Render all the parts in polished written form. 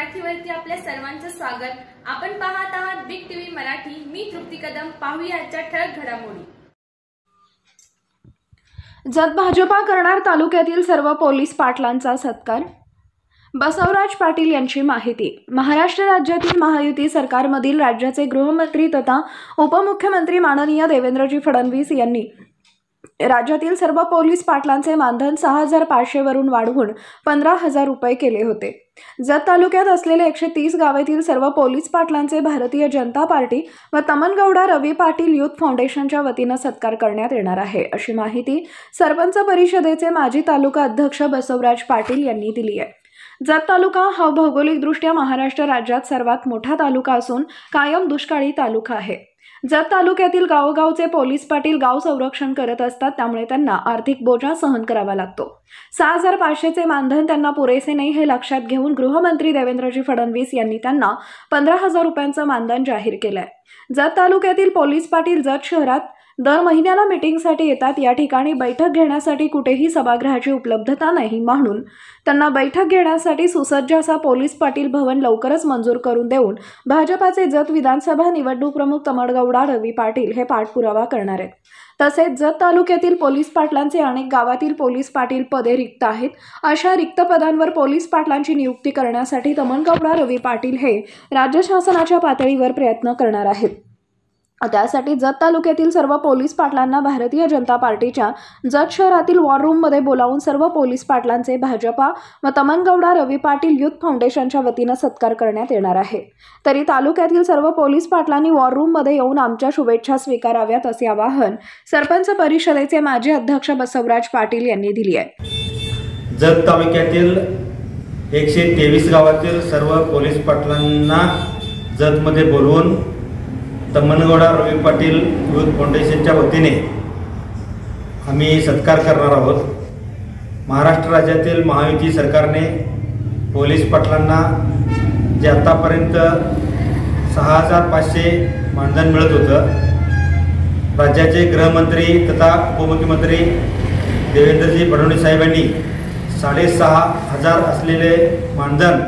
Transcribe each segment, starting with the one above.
मराठीवरती आपल्या सर्वांचं स्वागत। आपण पाहत आहात बिग टीव्ही मराठी। मी तृप्ती कदम। पाहूया आजच्या ठळक घडामोडी। जत भाजपा करणार तालुक्यातील सर्व पोलीस पाटलांचा सत्कार। बसवराज पाटील यांची माहिती। महाराष्ट्र राज्यातील महायुती सरकारमधील राज्याचे गृहमंत्री तथा उपमुख्यमंत्री माननीय देवेंद्रजी फडणवीस यांनी राज्यातील सर्व पोलीस पाटलांचे मानधन 6,500 वरून वाढवून 15,000 रुपये केले होते। जत तालुक्यात असलेले 130 गावातील सर्व पोलीस पाटलांचे भारतीय जनता पार्टी व तमनगौडा रवी पाटील युथ फाउंडेशनच्या वतीने सत्कार करण्यात येणार आहे, अशी माहिती सरपंच परिषदेचे माजी तालुका अध्यक्ष बसवराज पाटील यांनी दिली आहे। जत तालुका हा भौगोलिकदृष्ट्या महाराष्ट्र राज्यात सर्वात मोठा तालुका असून कायम दुष्काळी तालुका आहे। जत तालुक्यातील गावोगावचे पोलीस पाटील गाव संरक्षण करत असतात, त्यामुळे त्यांना आर्थिक बोजा सहन करावा लागतो। 6,500 चे मानधन त्यांना पुरेसे नाही हे लक्षात घेऊन गृहमंत्री देवेंद्रजी फडणवीस यांनी त्यांना 15,000 रुपयांचं मानधन जाहीर केलंय। जत तालुक्यातील पोलीस पाटील जत शहरात दर महिन्याला मीटिंगसाठी येतात। या ठिकाणी बैठक घेण्यासाठी कुठेही सभागृहाची उपलब्धता नाही, म्हणून त्यांना बैठक घेण्यासाठी सुसज्ज असा पोलीस पाटील भवन लवकरच मंजूर करून देऊन भाजपाचे जत विधानसभा निवडणूक प्रमुख तमनगौडा रवी पाटील हे पाठपुरावा करणार आहेत। तसेच जत तालुक्यातील पोलीस पाटलांचे अनेक गावातील पोलीस पाटील पदे रिक्त आहेत। अशा रिक्त पदांवर पोलीस पाटलांची नियुक्ती करण्यासाठी तमनगौडा रवी पाटील हे राज्य शासनाच्या पातळीवर प्रयत्न करणार आहेत। त्यासाठी जत तालुक्यातील सर्व पोलीस पाटलांना भारतीय जनता पार्टीच्या जत शहरातील वॉर रूम मध्ये बोलावून सर्व पोलीस पाटलांचे भाजपा व तमनगौडा रवी पाटील युथ फाउंडेशनच्या वतीने सत्कार करण्यात येणार आहे। तरी तालुक्यातील सर्व पोलीस पाटलांनी वॉर रूम मध्ये येऊन आमच्या शुभेच्छा स्वीकाराव्यात, असे आवाहन सरपंच परिषदेचे माजी अध्यक्ष बसवराज पाटील यांनी दिली आहे। जत तालुक्यातील 123 गावातील सर्व पोलीस पाटलांना जत मध्ये बोलवून तमनगौडा रवी पाटील युथ फाउंडेशनच्या वतीने आम्ही सत्कार करणार आहोत। महाराष्ट्र राज्यातील महायुती सरकारने पोलीस पाटलांना जे आतापर्यंत 6,500 मानधन मिळत होतं, राज्याचे गृहमंत्री तथा उपमुख्यमंत्री देवेंद्रजी फडणवीस साहेबांनी 6,500 असलेले मानधन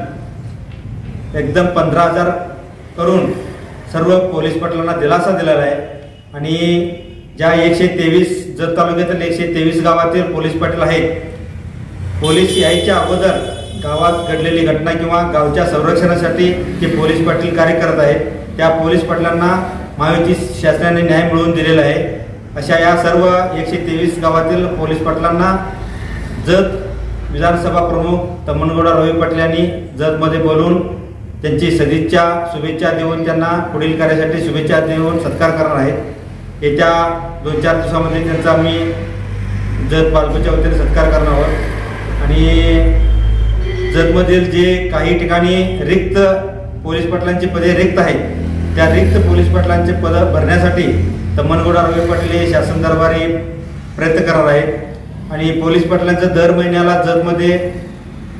एकदम 15,000 करून सर्व पोलीस पाटलांना दिलासा दिलेला आहे। आणि ज्या 123 जत तालुक्यातील 123 गावातील पोलीस पाटील आहेत, पोलीस यायच्या अगोदर गावात घडलेली घटना किंवा गावच्या संरक्षणासाठी जे पोलीस पाटील कार्य करत आहेत, त्या पोलीस पाटलांना महायुती शासनाने न्याय मिळवून दिलेला आहे। अशा या सर्व 123 गावातील पोलीस पाटलांना जत विधानसभा प्रमुख तमनगौडा रवी पाटील यांनी जतमध्ये बोलून त्यांची शुभेच्छा देऊन त्यांना पुढील कार्यासाठी शुभेच्छा देऊन सत्कार करणार आहेत। येत्या 2-4 दिवसामध्ये त्यांचा आम्ही जत भाजपच्या वतीने सत्कार करणार आहोत। आणि जतमधील जे काही ठिकाणी रिक्त पोलीस पाटलांची पदे रिक्त आहेत, त्या रिक्त पोलीस पाटलांचे पद भरण्यासाठी तमनगौडा रवी पाटील हे शासन दरबारी प्रयत्न करणार आहेत। आणि पोलीस पाटलांचं दर महिन्याला जतमध्ये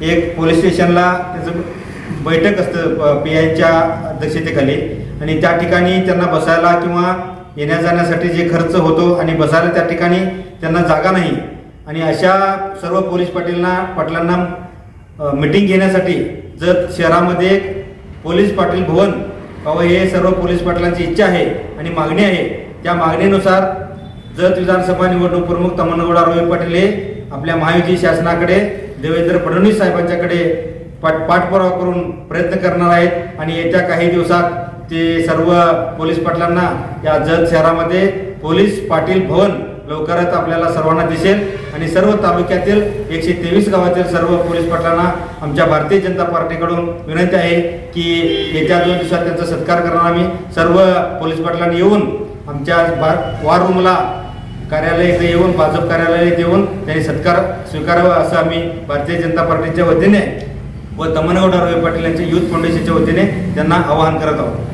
एक पोलीस स्टेशनला त्याचं बैठक असतं PIच्या अध्यक्षतेखाली, आणि त्या ठिकाणी त्यांना बसायला किंवा येण्या जाण्यासाठी जे खर्च होतो आणि बसायला त्या ठिकाणी त्यांना जागा नाही। आणि अशा सर्व पोलीस पाटलांना मीटिंग घेण्यासाठी जत शहरामध्ये पोलीस पाटील भवन व्हावं हे सर्व पोलीस पाटलांची इच्छा आहे आणि मागणी आहे। त्या मागणीनुसार जत विधानसभा निवडणूक प्रमुख तमनगौडा रवी पाटील हे आपल्या महायुती शासनाकडे देवेंद्र फडणवीस साहेबांच्याकडे पाठपुरावा करून प्रयत्न करणार आहेत। आणि येत्या काही दिवसात ते सर्व पोलीस पाटलांना या जत शहरामध्ये पोलीस पाटील भवन लवकरच आपल्याला सर्वांना दिसेल। आणि सर्व तालुक्यातील 123 गावातील सर्व पोलीस पाटलांना आमच्या भारतीय जनता पार्टीकडून विनंती आहे की येत्या 2 दिवसात त्यांचा सत्कार करणार आम्ही सर्व पोलीस पाटलांनी येऊन आमच्या वॉर रूमला कार्यालयात येऊन भाजप कार्यालयात येऊन त्यांनी सत्कार स्वीकारावा, असं आम्ही भारतीय जनता पार्टीच्या वतीने व तमनगौडा रवी पाटील यांच्या युथ फाउंडेशनच्या वतीने त्यांना आवाहन करत आहोत।